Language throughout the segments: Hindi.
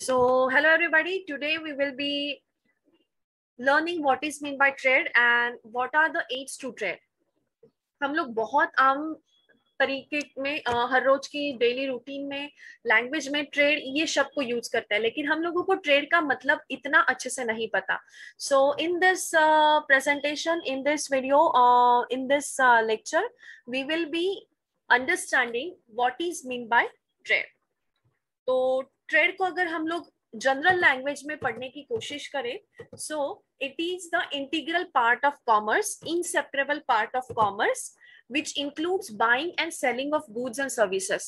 So, hello everybody. Today we will be learning what is meant by trade and what are the aids to trade. हम लोग बहुत आम तरीके में हर रोज की डेली रूटीन में लैंग्वेज में ट्रेड ये शब्द को यूज करते हैं, लेकिन हम लोगों को ट्रेड का मतलब इतना अच्छे से नहीं पता. So in this presentation, in this video, in this lecture we will be understanding what is mean by trade. तो ट्रेड को अगर हम लोग जनरल लैंग्वेज में पढ़ने की कोशिश करें, सो it is the integral part of commerce, inseparable part of commerce, which includes buying and selling of goods and services.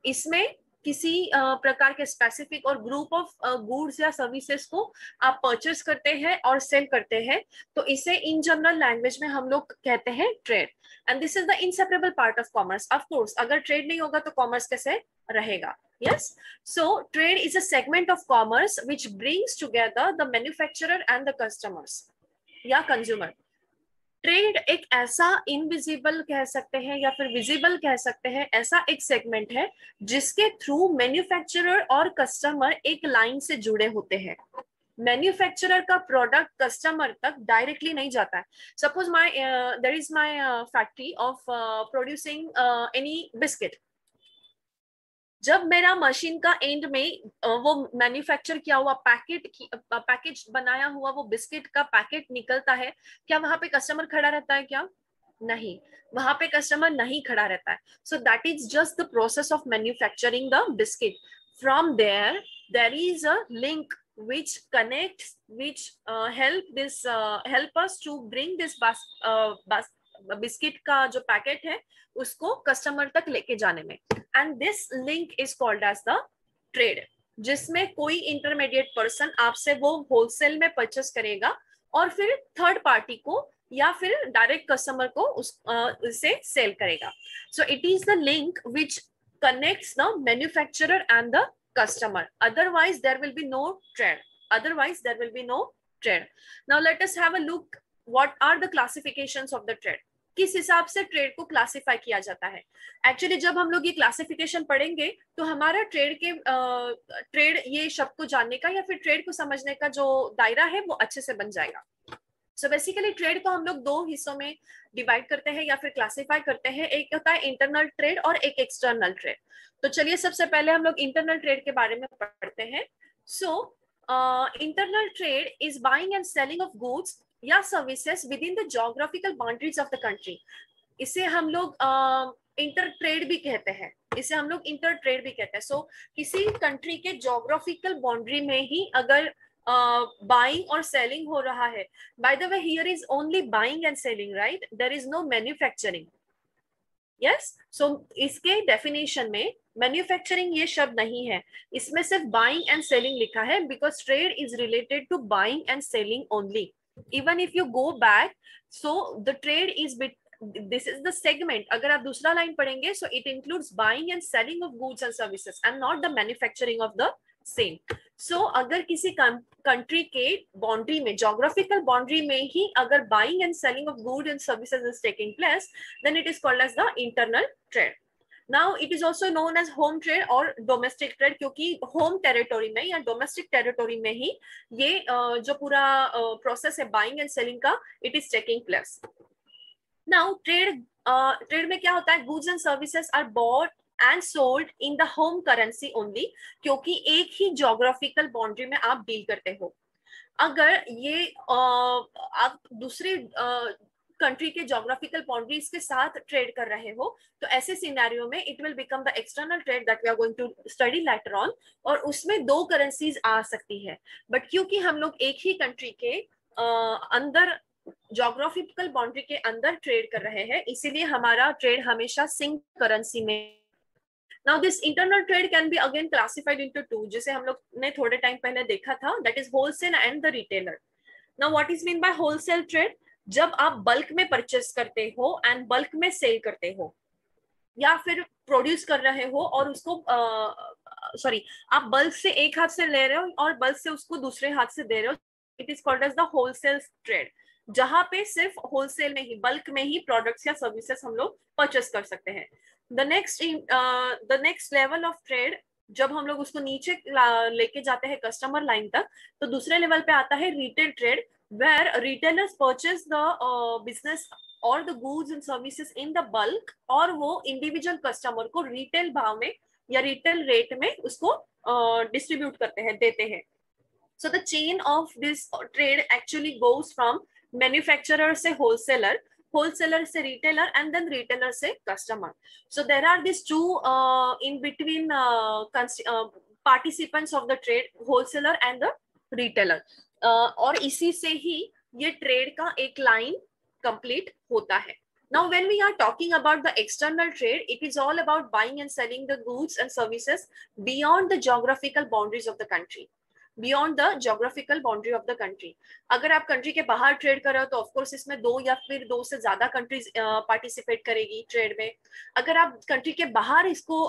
इसमें किसी प्रकार के स्पेसिफिक और ग्रुप ऑफ गुड्स या सर्विसेज को आप परचेस करते हैं और सेल करते हैं, तो इसे इन जनरल लैंग्वेज में हम लोग कहते हैं trade. And this is the inseparable part of commerce. Of course अगर ट्रेड नहीं होगा तो कॉमर्स कैसे रहेगा? Yes, so trade is a segment of commerce which brings together the manufacturer and the customers या consumer. ट्रेड एक ऐसा इनविजिबल कह सकते हैं या फिर विजिबल कह सकते हैं, ऐसा एक सेगमेंट है जिसके थ्रू मैन्युफैक्चरर और कस्टमर एक लाइन से जुड़े होते हैं. मैन्युफैक्चरर का प्रोडक्ट कस्टमर तक डायरेक्टली नहीं जाता है. Suppose there is my factory of producing any biscuit. जब मेरा मशीन का एंड में वो मैन्युफैक्चर किया हुआ पैकेज बनाया हुआ वो बिस्किट का पैकेट निकलता है, क्या वहां पे कस्टमर खड़ा रहता है? क्या नहीं, वहां पे कस्टमर नहीं खड़ा रहता है. So that is just the process of manufacturing the biscuit. From there is a link which connects, which help us to bring this biscuit का जो पैकेट है उसको कस्टमर तक लेके जाने में. And this link is called as the trade, जिसमें कोई इंटरमीडिएट पर्सन आपसे वो होलसेल में परचेस करेगा और फिर थर्ड पार्टी को या फिर डायरेक्ट कस्टमर को उसे सेल करेगा. So it is the link which connects the manufacturer and the customer. Otherwise there will be no trade. Now let us have a look what are the classifications of the trade. किस हिसाब से ट्रेड को क्लासिफाई किया जाता है? एक्चुअली जब हम लोग ये क्लासिफिकेशन पढ़ेंगे तो हमारा ट्रेड ये शब्द को जानने का या फिर ट्रेड को समझने का जो दायरा है वो अच्छे से बन जाएगा. सो बेसिकली ट्रेड को हम लोग दो हिस्सों में डिवाइड करते हैं या फिर क्लासिफाई करते हैं. एक होता है इंटरनल ट्रेड और एक एक्सटर्नल ट्रेड. तो चलिए सबसे पहले हम लोग इंटरनल ट्रेड के बारे में पढ़ते हैं. So internal trade is buying and selling of goods या services within the geographical boundaries of the country. इसे हम लोग इंटर ट्रेड भी कहते हैं. सो किसी कंट्री के जोग्राफिकल बाउंड्री में ही अगर बाइंग और सेलिंग हो रहा है, by the way here is only buying and selling, right? There is no manufacturing. Yes, so इसके डेफिनेशन में मैन्युफैक्चरिंग ये शब्द नहीं है, इसमें सिर्फ बाइंग एंड सेलिंग लिखा है, because trade is related to buying and selling only. Even if you go back, so the trade is this is the segment. अगर आप दूसरा लाइन पढ़ेंगे, so it includes buying and selling of goods and services and not the manufacturing of the same. So अगर किसी कंट्री के बाउंड्री में, जोग्राफिकल बाउंड्री में ही अगर buying and selling of good and services is taking place, then it is called as the internal trade. Now it is also known as home trade और domestic trade, क्योंकि होम टेरिटोरी में या डोमेस्टिक टेरिटोरी में ही ये जो पूरा प्रोसेस है बाइंग एंड सेलिंग का, it is taking place. Now trade में क्या होता है? Goods and services are bought and sold in the home currency only, क्योंकि एक ही जोग्राफिकल बाउंड्री में आप डील करते हो. अगर ये आप दूसरी कंट्री के जोग्राफिकल बाउंड्रीज के साथ ट्रेड कर रहे हो, तो ऐसे सिनेरियो में it will become the external trade that we are going to study later on, और उसमें दो करेंसीज आ सकती है. बट क्योंकि हम लोग एक ही कंट्री के अंदर जोग्राफिकल बाउंड्री के अंदर ट्रेड कर रहे हैं, इसीलिए हमारा ट्रेड हमेशा सिंक करेंसी में. Now this internal trade can be again classified into two, जिसे हम लोग ने थोड़े टाइम पहले देखा था, that is wholesale and the retailer. Now what is mean by wholesale trade? जब आप बल्क में परचेस करते हो एंड बल्क में सेल करते हो, या फिर प्रोड्यूस कर रहे हो और उसको आप बल्क से एक हाथ से ले रहे हो और बल्क से उसको दूसरे हाथ से दे रहे हो, it is called as the wholesale trade, जहां पे सिर्फ होलसेल में ही, बल्क में ही प्रोडक्ट्स या सर्विसेज हम लोग परचेस कर सकते हैं. The next level of trade जब हम लोग उसको नीचे लेके जाते हैं कस्टमर लाइन तक, तो दूसरे लेवल पे आता है retail trade, where retailers purchase the business और the goods and services in the bulk, और वो इंडिविजुअल कस्टमर को रिटेल भाव में या रिटेल रेट में उसको डिस्ट्रीब्यूट करते हैं, देते हैं. So the chain of this trade actually goes from manufacturer से wholesaler, wholesaler से retailer, and then retailer से customer. So there are these two in between participants of the trade, wholesaler and the retailer. और इसी से ही ये ट्रेड का एक लाइन कंप्लीट होता है. Now, when we are talking about the external trade, it is all about buying and selling the goods and services beyond the geographical boundaries of the country. Beyond the geographical boundary of the country. अगर आप कंट्री के बाहर ट्रेड कर रहे हो तो ऑफकोर्स इसमें 2 या फिर 2 से ज्यादा कंट्रीज पार्टिसिपेट करेगी ट्रेड में. अगर आप कंट्री के बाहर इसको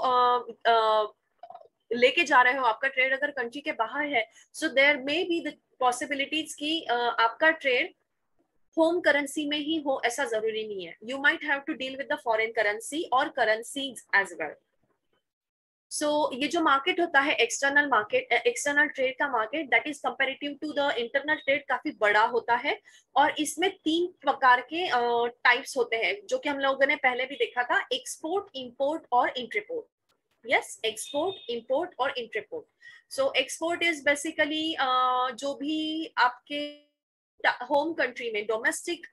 लेके जा रहे हो, आपका ट्रेड अगर कंट्री के बाहर है, so there may be the possibilities कि आपका ट्रेड होम करेंसी में ही हो, ऐसा जरूरी नहीं है. You might have to deal with the foreign currency और करेंसीज एज वेल. सो ये जो मार्केट होता है एक्सटर्नल मार्केट, एक्सटर्नल ट्रेड का market, that is comparative to the internal trade काफी बड़ा होता है. और इसमें 3 प्रकार के टाइप्स होते हैं, जो कि हम लोगों ने पहले भी देखा था, एक्सपोर्ट, इंपोर्ट और इंट्रीपोर्ट. यस, एक्सपोर्ट, इंपोर्ट और इंट्रीपोर्ट. सो एक्सपोर्ट इज बेसिकली जो भी आपके होम कंट्री में, डोमेस्टिक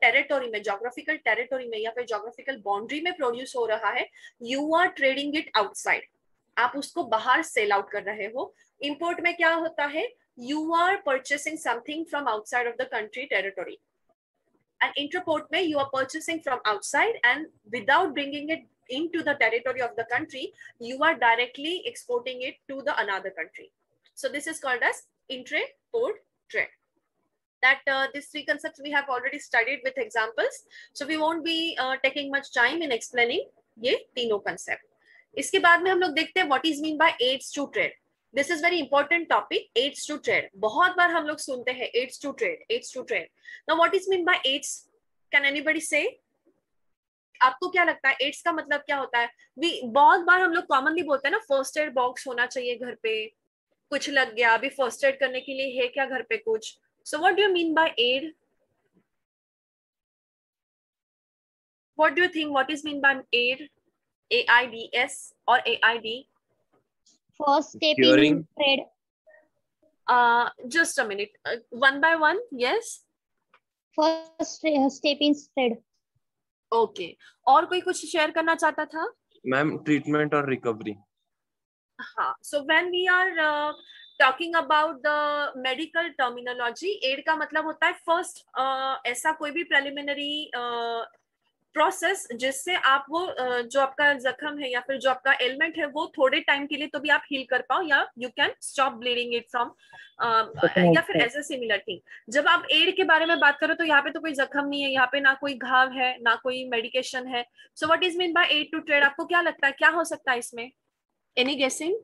टेरिटोरी में, जोग्राफिकल टेरिटोरी में या फिर जोग्राफिकल बाउंड्री में प्रोड्यूस हो रहा है, you are trading it outside, आप उसको बाहर सेल आउट कर रहे हो. इंपोर्ट में क्या होता है, you are purchasing something from outside of the country territory. And entrepot में you are purchasing from outside and without bringing it into the territory of the country, you are directly exporting it to the another country. So this is called as intra-port trade. That these 3 concepts we have already studied with examples, so we won't be taking much time in explaining ये तीनों concept. इसके बाद में हम लोग देखते हैं what is mean by aids to trade. This is very important topic, aids to trade. बहुत बार हम लोग सुनते हैं aids to trade, aids to trade. Now what is mean by aids? Can anybody say? आपको क्या लगता है एड्स का मतलब क्या होता है? बहुत बार हम लोग कॉमनली बोलते हैं ना, फर्स्ट एड बॉक्स होना चाहिए घर पे, कुछ लग गया अभी फर्स्ट एड करने के लिए है क्या घर पे कुछ. So what do you mean by add? What do you think, what is mean by add? AIDS or AID? First step in trade. Just a minute. One by one, yes. First step in trade. Okay. और कोई कुछ शेयर करना चाहता था? मैम ट्रीटमेंट और रिकवरी. हाँ, so when we are talking about the medical terminology, aid का मतलब होता है फर्स्ट ऐसा कोई भी प्रिलिमिनरी प्रोसेस जिससे आप वो जो आपका जख्म है या फिर जो आपका एलिमेंट है वो थोड़े टाइम के लिए तो भी आप हील कर पाओ, या you can stop bleeding it from, या फिर एज अ सिमिलर थिंग. जब आप एड के बारे में बात करो तो यहाँ पे तो कोई जख्म नहीं है, यहाँ पे ना कोई घाव है ना कोई मेडिकेशन है. So what is mean by aid to trade? आपको क्या लगता है क्या हो सकता है इसमें? एनी गेसिंग?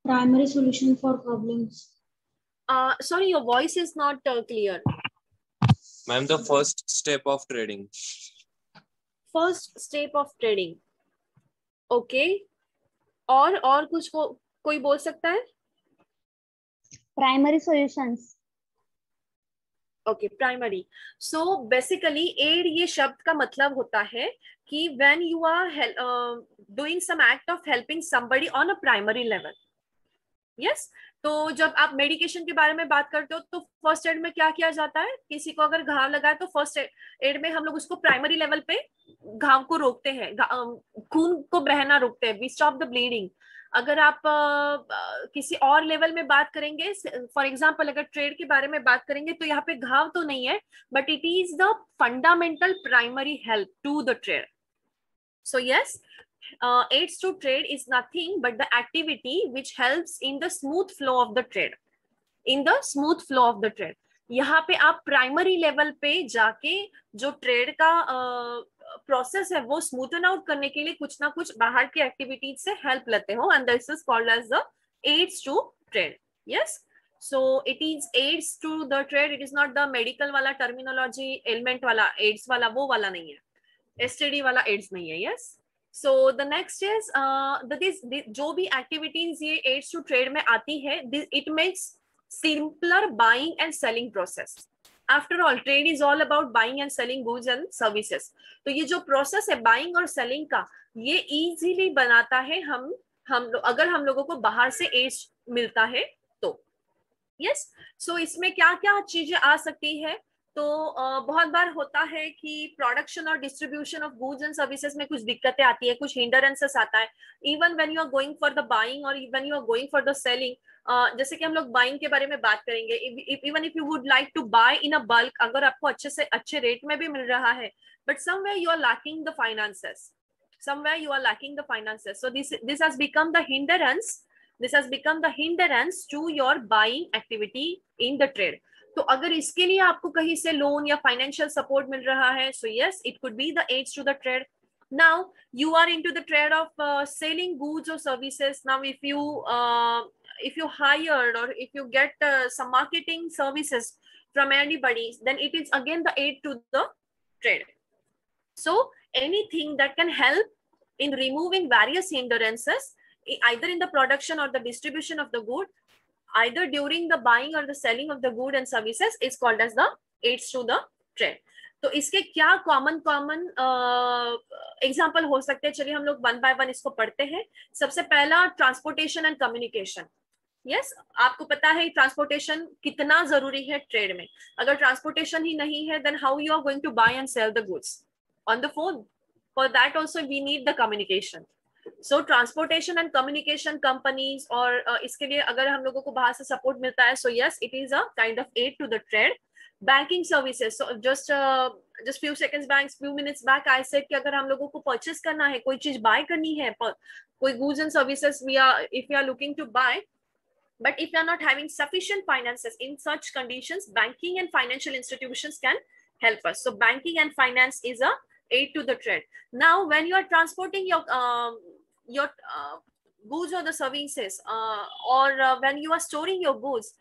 Primary solution for problems. Sorry, your voice is not clear. Ma'am, the first step of trading. First step of trading. Okay. और कुछ कोई बोल सकता है? Primary solutions. Okay, primary. So basically, aid ये शब्द का मतलब होता है कि when you are doing some act of helping somebody on a primary level. Yes. तो जब आप मेडिकेशन के बारे में बात करते हो तो फर्स्ट एड में क्या किया जाता है, किसी को अगर घाव लगा है तो फर्स्ट एड में हम लोग उसको प्राइमरी लेवल पे घाव को रोकते हैं, खून को बहना रोकते हैं, वी स्टॉप द ब्लीडिंग. अगर आप किसी और लेवल में बात करेंगे, फॉर एग्जांपल अगर ट्रेड के बारे में बात करेंगे तो यहाँ पे घाव तो नहीं है, but it is the fundamental primary help to the trade. So yes, aids to trade is nothing but the activity which helps in the smooth flow of the trade. In the smooth flow of the trade. यहाँ पे आप प्राइमरी लेवल पे जाके जो ट्रेड का प्रोसेस है वो स्मूथन आउट करने के लिए कुछ ना कुछ बाहर की एक्टिविटीज से हेल्प लेते हो, and this is called as the aids to trade. Yes. So it is aids to the trade. It is not the medical वाला टर्मिनोलॉजी, एलिमेंट वाला, aids वाला वो वाला नहीं है. STD वाला एड्स नहीं है. Yes. So the next is जो भी एक्टिविटीज ये एड्स टू ट्रेड में आती है, it makes simpler buying and selling process. After all, trade is all about buying and selling goods and services. तो ये जो प्रोसेस है बाइंग और सेलिंग का, ये इजीली बनाता है अगर हम लोगों को बाहर से एड्स मिलता है तो. यस. सो इसमें क्या क्या चीजें आ सकती है, तो बहुत बार होता है कि प्रोडक्शन और distribution of goods and services में कुछ दिक्कतें आती है, कुछ हिंडरेंसेस आता है. Even when you are going for the buying और when you are going for the selling, जैसे कि हम लोग बाइंग के बारे में बात करेंगे. Even if you would like to buy in a bulk, अगर आपको अच्छे से अच्छे रेट में भी मिल रहा है, but somewhere you are lacking the finances, so this has become the hindrance to your buying activity in the trade. तो अगर इसके लिए आपको कहीं से लोन या फाइनेंशियल सपोर्ट मिल रहा है, so yes, it could be the aids to the trade. Now you are into the trade of selling goods or services. Now if you hired or if you get some marketing services from anybody, then it is again the aid to the trade. So anything that can help in removing various hindrances, either in the production or the distribution of the good, either during the buying or the selling of the good and services, is called as the aids to the trade. तो इसके क्या कॉमन एग्जाम्पल हो सकते हैं, चलिए हम लोग वन बाय वन इसको पढ़ते हैं. सबसे पहला ट्रांसपोर्टेशन एंड कम्युनिकेशन. यस, आपको पता है ट्रांसपोर्टेशन कितना जरूरी है ट्रेड में. अगर ट्रांसपोर्टेशन ही नहीं है, then how you are going to buy and sell the goods on the phone. For that also we need the communication. So transportation and communication companies, और इसके लिए अगर हम लोगों को बाहर से सपोर्ट मिलता है, so yes, it is a kind of aid to the trade. Banking services, so just few minutes back I said कि अगर हम लोगों को परचेस करना है, कोई चीज बाय करनी है, कोई goods and services if we are looking to buy, but if we are not having sufficient finances, in such conditions banking and financial institutions can help us. So banking and finance is a aid to the trade. Now when you are transporting your goods or the services, or when you are storing your goods,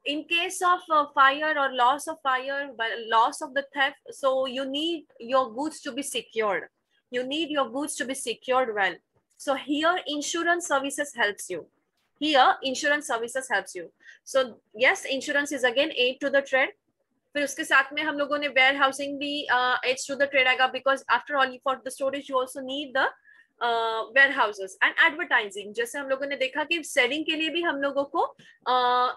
in case of fire or loss of the theft, so you need your goods to be secured. Well. So here insurance services helps you. So yes, insurance is again aid to the trade. फिर उसके साथ में हम लोगों ने वेयर हाउसिंग भी aids to the trade आएगा, because after all for the storage you also need the warehouses. And advertising, जैसे हम लोगों ने देखा कि सेलिंग के लिए भी हम लोगों को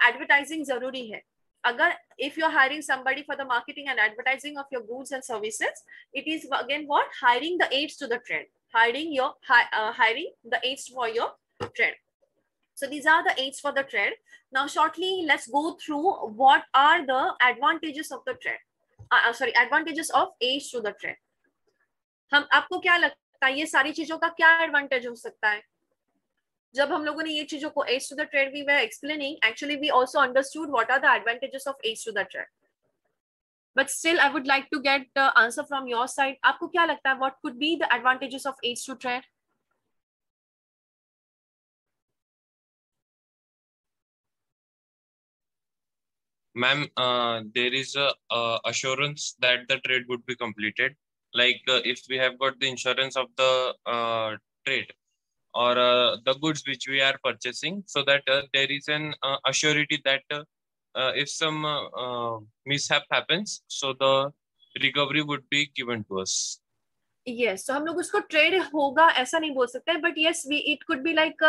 एडवर्टाइजिंग जरूरी है. अगर if you are hiring somebody for the marketing and advertising of your goods and services, it is again what, hiring the aids to the trade, hiring the aids for your trade. So these are the aids for the trade. Now shortly let's go through what are the advantages of the trade. Advantages of aids to the trade. आपको क्या लगता है ये सारी चीजों का क्या एडवांटेज हो सकता है? जब हम लोगों ने ये चीजों को aids to the trade we were explaining, actually we also understood what are the advantages of aids to the trade. But still I would like to get the answer from your side. आपको क्या लगता है what could be the advantages of aids to trade? Ma'am, there is a assurance that the trade would be completed. Like if we have got the insurance of the trade or the goods which we are purchasing, so that there is an assurity that if some mishap happens, so the recovery would be given to us. Yes, so हम लोग उसको ट्रेड होगा ऐसा नहीं बोल सकते, but yes it could be like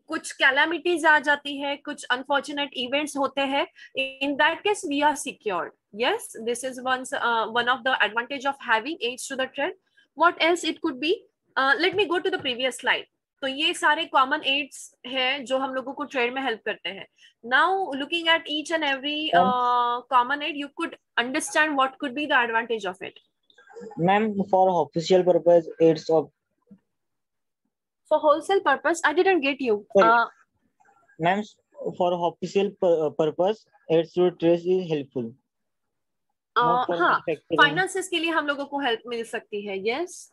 कुछ कैलामिटीज आ जाती है, कुछ अनफॉर्चुनेट इवेंट्स होते हैं, in that case we are secured. Yes, this is one of the advantage of having aids to the trade. What else it could be? Let me go to the previous slide. तो ये सारे common aids हैं जो हम लोगों को trade में help करते हैं. Now looking at each and every common aid, you could understand what could be the advantage of it. Ma'am, for official purpose, aids of. For wholesale purpose, I didn't get you. Ma'am, for official purpose, aids to trade is helpful. हाँ, फाइनेंसेस के लिए हम लोगों को हेल्प मिल सकती है. Yes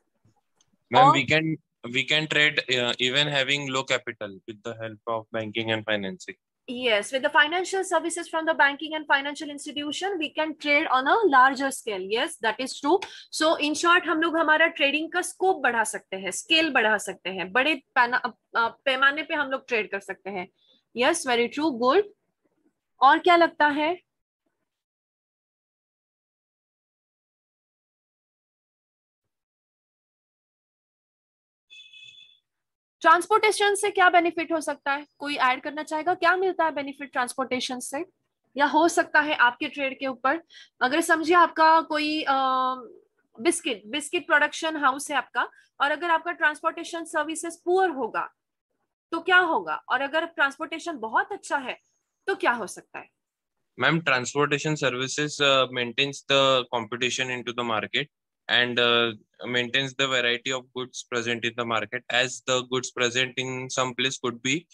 ma'am, we can trade even having low capital with the help of banking and financing. Yes, with the financial services from the banking and financial institution, we can trade on a larger scale. Yes, that is true. So in short, हम लोग हमारा ट्रेडिंग का स्कोप बढ़ा सकते हैं, स्केल बढ़ा सकते हैं, बड़े पैमाने पे हम लोग ट्रेड कर सकते हैं. Yes, very true, good. और क्या लगता है? ट्रांसपोर्टेशन से क्या बेनिफिट हो सकता है? कोई ऐड करना चाहेगा? क्या मिलता है बेनिफिट ट्रांसपोर्टेशन से? या हो सकता है आपके ट्रेड के ऊपर, अगर समझिए आपका कोई बिस्किट प्रोडक्शन हाउस है आपका, और अगर आपका ट्रांसपोर्टेशन सर्विसेज पुअर होगा तो क्या होगा, और अगर ट्रांसपोर्टेशन बहुत अच्छा है तो क्या हो सकता है? Ma'am, transportation services maintains the competition into the market and maintains the variety of goods present in the market, as the goods present in some place could be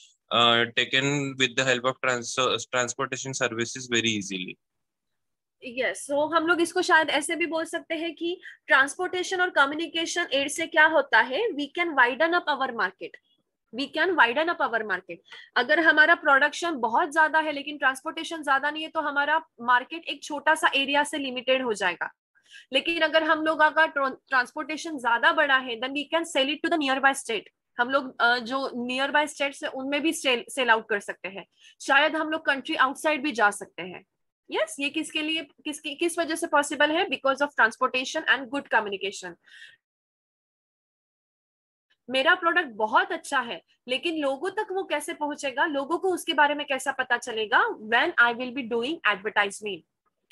taken with the help of transportation services very easily. Yes, so हम लोग इसको शायद ऐसे भी बोल सकते हैं कि ट्रांसपोर्टेशन और कम्युनिकेशन एड से क्या होता है, we can widen up our market. We can widen up our market. अगर हमारा प्रोडक्शन बहुत ज्यादा है लेकिन ट्रांसपोर्टेशन ज्यादा नहीं है तो हमारा मार्केट एक छोटा सा एरिया से लिमिटेड हो जाएगा. लेकिन अगर हम लोग अगर ट्रांसपोर्टेशन ज्यादा बड़ा है then we can sell it to the nearby state. हम लोग जो नियर बाय स्टेट्स है उनमें भी सेल आउट कर सकते हैं. शायद हम लोग कंट्री आउटसाइड भी जा सकते हैं. यस, ये किसके लिए, किस वजह से पॉसिबल है? Because of transportation and good communication. मेरा प्रोडक्ट बहुत अच्छा है लेकिन लोगों तक वो कैसे पहुंचेगा, लोगों को उसके बारे में कैसा पता चलेगा? When I will be doing advertisement.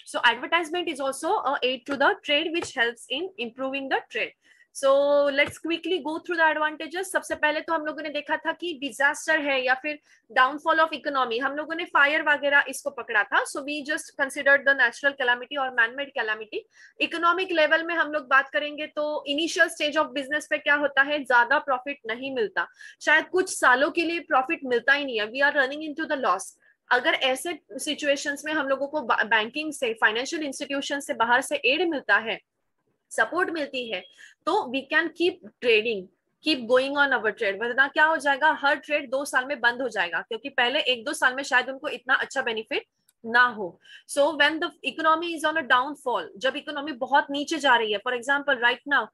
So advertisement is also a aid to the trade which helps in improving the trade. So let's quickly go through the advantages. सबसे पहले तो हम लोगों ने देखा था कि डिजास्टर है या फिर डाउनफॉल ऑफ इकोनॉमी, हम लोगों ने फायर वगैरह इसको पकड़ा था. So we just considered the natural calamity और मैनमेड कैलामिटी. इकोनॉमिक लेवल में हम लोग बात करेंगे तो इनिशियल स्टेज ऑफ बिजनेस पे क्या होता है, ज्यादा प्रॉफिट नहीं मिलता, शायद कुछ सालों के लिए प्रॉफिट मिलता ही नहीं है, we are running into the loss. अगर ऐसे सिचुएशंस में हम लोगों को बैंकिंग से, फाइनेंशियल इंस्टीट्यूशन से बाहर से एड मिलता है, सपोर्ट मिलती है, तो we can keep trading, keep going on our trade. वरना क्या हो जाएगा, हर ट्रेड 2 साल में बंद हो जाएगा क्योंकि पहले 1-2 साल में शायद उनको इतना अच्छा बेनिफिट ना हो. So when the economy is on a downfall, जब इकोनॉमी बहुत नीचे जा रही है, for example right now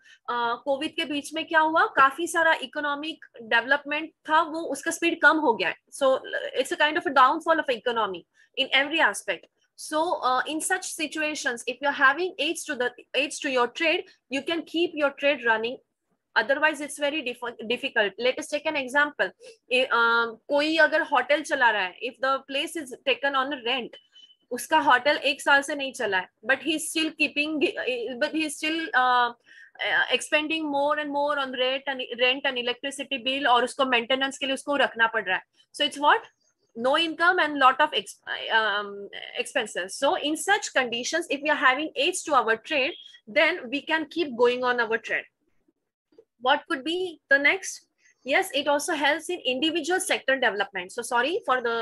Covid के बीच में क्या हुआ, काफी सारा इकोनॉमिक डेवलपमेंट था, वो उसका स्पीड कम हो गया है. So it's a kind of a downfall of economy in every aspect. So in such situations, if you're having aids to your trade, you can keep your trade running. Otherwise it's very difficult. Let us take an example. कोई अगर होटल चला रहा है, if the place is taken on rent, उसका होटल 1 साल से नहीं चला है, but he is still expending more and more on rent and electricity bill, और उसको मेंटेनेंस के लिए उसको रखना पड़ रहा है. So it's what, no income and lot of expenses. So in such conditions, if we are having aids to our trade, then we can keep going on our trade. What could be the next? Yes, it also helps in individual sector development. So sorry for the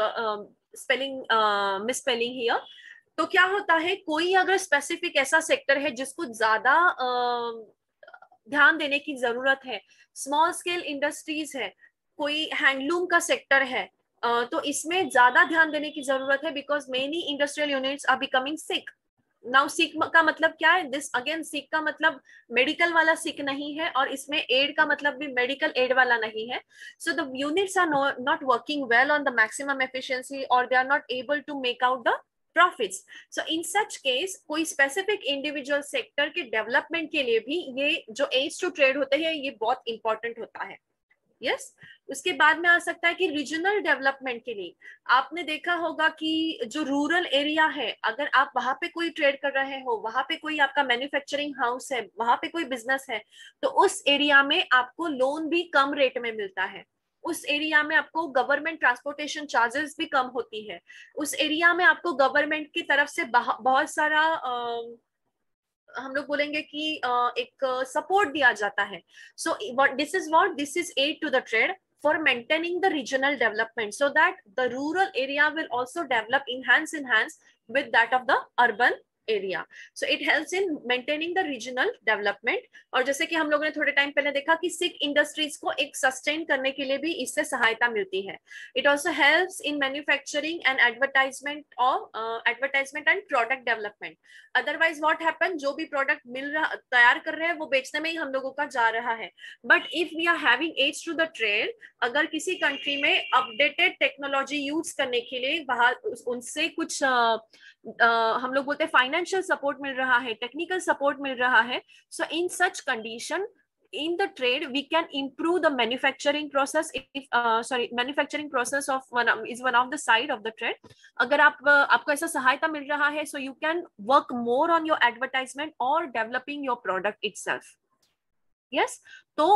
misspelling here. तो क्या होता है, कोई अगर स्पेसिफिक ऐसा सेक्टर है जिसको ज्यादा ध्यान देने की जरूरत है, स्मॉल स्केल इंडस्ट्रीज है, कोई हैंडलूम का सेक्टर है, तो इसमें ज्यादा ध्यान देने की जरूरत है, because many industrial units are becoming sick. Now sick का मतलब क्या है, दिस अगेन सिक का मतलब मेडिकल वाला सिक नहीं है, और इसमें एड का मतलब भी मेडिकल एड वाला नहीं है. So the units are not working well on the maximum efficiency, और they are not able to make out the profits. So in such case कोई स्पेसिफिक इंडिविजुअल सेक्टर के डेवलपमेंट के लिए भी ये जो एड्स टू ट्रेड होते हैं ये बहुत इंपॉर्टेंट होता है. यस, उसके बाद में आ सकता है कि रीजनल डेवलपमेंट के लिए आपने देखा होगा कि जो रूरल एरिया है, अगर आप वहां पे कोई ट्रेड कर रहे हो, वहां पे कोई आपका मैन्युफैक्चरिंग हाउस है, वहां पे कोई बिजनेस है, तो उस एरिया में आपको लोन भी कम रेट में मिलता है. उस एरिया में आपको गवर्नमेंट ट्रांसपोर्टेशन चार्जेस भी कम होती है. उस एरिया में आपको गवर्नमेंट की तरफ से बहुत सारा हम लोग बोलेंगे कि एक सपोर्ट दिया जाता है. So this is aid to the trade for maintaining the regional development, so that the rural area will also develop in hands with that of the urban area. So it helps in maintaining the regional development. और जैसे कि हम लोगों ने थोड़े टाइम पहले देखा कि सिक इंडस्ट्रीज को एक सस्टेन करने के लिए भी इससे सहायता मिलती है. It also helps in manufacturing and advertisement and product development. Otherwise what happen, जो भी प्रोडक्ट तैयार कर रहे हैं वो बेचने में ही हम लोगों का जा रहा है. But if we are having aids to the trade, अगर किसी कंट्री में अपडेटेड टेक्नोलॉजी यूज करने के लिए बाहर उनसे कुछ हम लोग बोलते हैं फाइनेंशियल सपोर्ट मिल रहा है, टेक्निकल सपोर्ट मिल रहा है, so in such condition in the trade we can improve the manufacturing process. Manufacturing process is one of the side of the trade. अगर आपको ऐसा सहायता मिल रहा है, so you can work more on your advertisement or developing your product itself. Yes, तो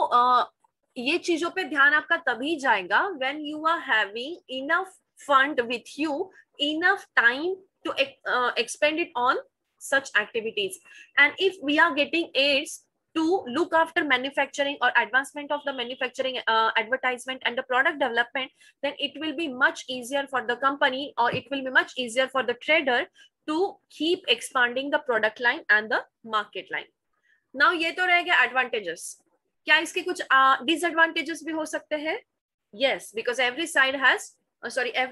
ये चीजों पे ध्यान आपका तभी जाएगा when you are having enough fund with you, enough time to expend it on such activities. And if we are getting aids to look after manufacturing or advancement of the manufacturing, advertisement and the product development, then it will be much easier for the company, or it will be much easier for the trader to keep expanding the product line and the market line. Now ये तो रह गया advantages. क्या इसके कुछ disadvantages भी हो सकते हैं? Yes, because every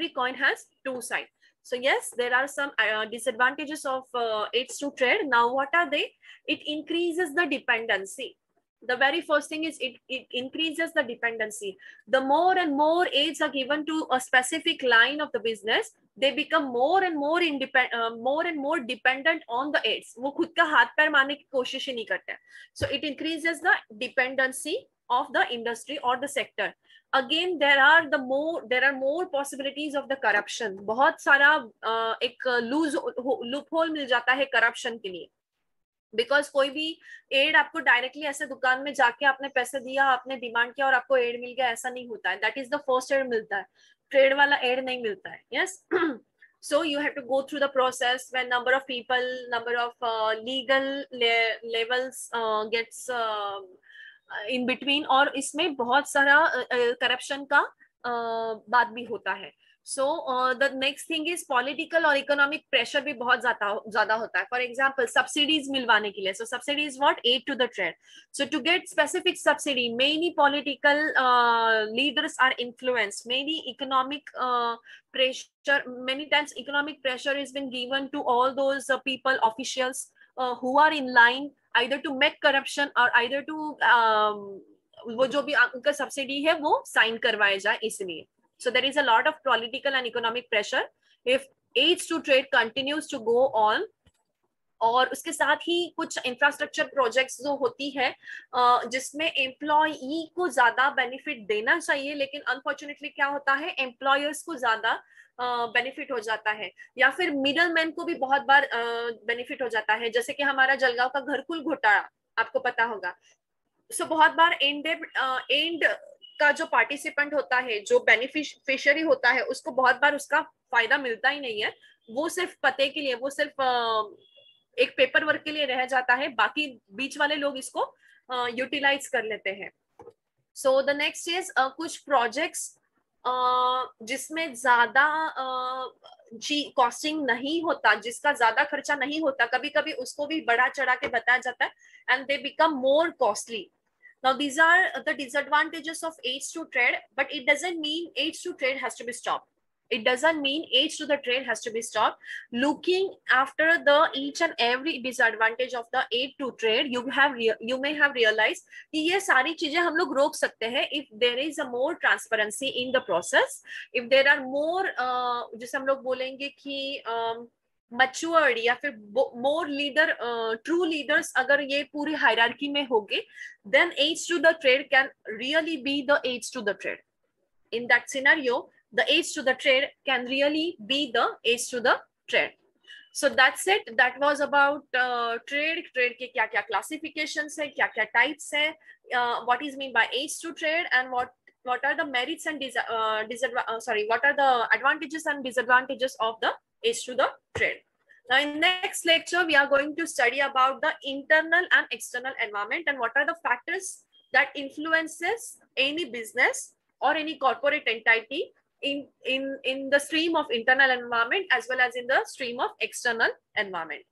coin has two sides. So yes, there are some disadvantages of aids to trade. Now what are they? It increases the dependency. The very first thing is it increases the dependency. The more and more aids are given to a specific line of the business, they become more and more dependent on the aids. वो खुद का हाथ पैर मारने की कोशिश ही नहीं करते. So it increases the dependency of the industry or the sector. Again, there are more possibilities of the corruption. बहुत सारा एक loophole मिल जाता है corruption के लिए. Because कोई भी एड आपको डायरेक्टली ऐसे दुकान में जाके आपने पैसे दिया, आपने डिमांड किया और आपको एड मिल गया, ऐसा नहीं होता है. That is the first aid मिलता है, ट्रेड वाला एड नहीं मिलता है. Yes, so you have to go through the process when number of people, number of legal levels gets in between, और इसमें बहुत सारा करप्शन का बात भी होता है. So the next thing is political और economic pressure भी बहुत ज़्यादा होता है. For example, subsidies मिलवाने के लिए. So subsidy is what? Aid to the trade. So to get specific subsidy, many political leaders are influenced. Many economic pressure, many times economic pressure has been given to all those people, officials who are in line either to make corruption or either to वो जो भी उनका subsidy है वो sign करवाया जाए इसलिए. So there is a lot of political and economic pressure if aids to trade continues to go on. और उसके साथ ही कुछ इंफ्रास्ट्रक्चर प्रोजेक्ट्स जो होती है जिसमें एम्प्लॉई को ज्यादा बेनिफिट देना चाहिए, लेकिन अनफॉर्चुनेटली क्या होता है, एम्प्लॉयर्स को ज्यादा बेनिफिट हो जाता है, या फिर मिडल मैन को भी बहुत बार बेनिफिट हो जाता है. जैसे कि हमारा जलगांव का घरकुल घोटाला आपको पता होगा. सो बहुत बार एंड का जो पार्टिसिपेंट होता है, जो बेनिफिशियरी होता है, उसको बहुत बार उसका फायदा मिलता ही नहीं है. वो सिर्फ पते के लिए, वो सिर्फ एक पेपर वर्क के लिए रह जाता है, बाकी बीच वाले लोग इसको यूटिलाइज कर लेते हैं. सो द नेक्स्ट इज कुछ प्रोजेक्ट्स जिसमें ज्यादा कॉस्टिंग नहीं होता, जिसका ज्यादा खर्चा नहीं होता, कभी कभी उसको भी बढ़ा चढ़ा के बताया जाता है and they become more costly. Now these are the disadvantages of aids to trade, but it doesn't mean aids to trade has to be stopped. It doesn't mean aids to the trade has to be stopped. Looking after the each and every disadvantage of the aid to trade, you may have realized कि ये सारी चीजें हम लोग रोक सकते हैं if there is a more transparency in the process, if there are more जैसे हम लोग बोलेंगे कि matured या फिर more leader, true leaders अगर ये पूरी hierarchy में होंगे, then aids to the trade can really be the aids to the trade. In that scenario, the aids to the trade can really be the aids to the trade. So that's it. That was about trade. Trade के क्या क्या classifications है, क्या क्या types है, what is mean by aids to trade, and what are the merits and what are the advantages and disadvantages of the aids to the trade. Now in next lecture we are going to study about the internal and external environment and what are the factors that influences any business or any corporate entity in the stream of internal environment as well as in the stream of external environment.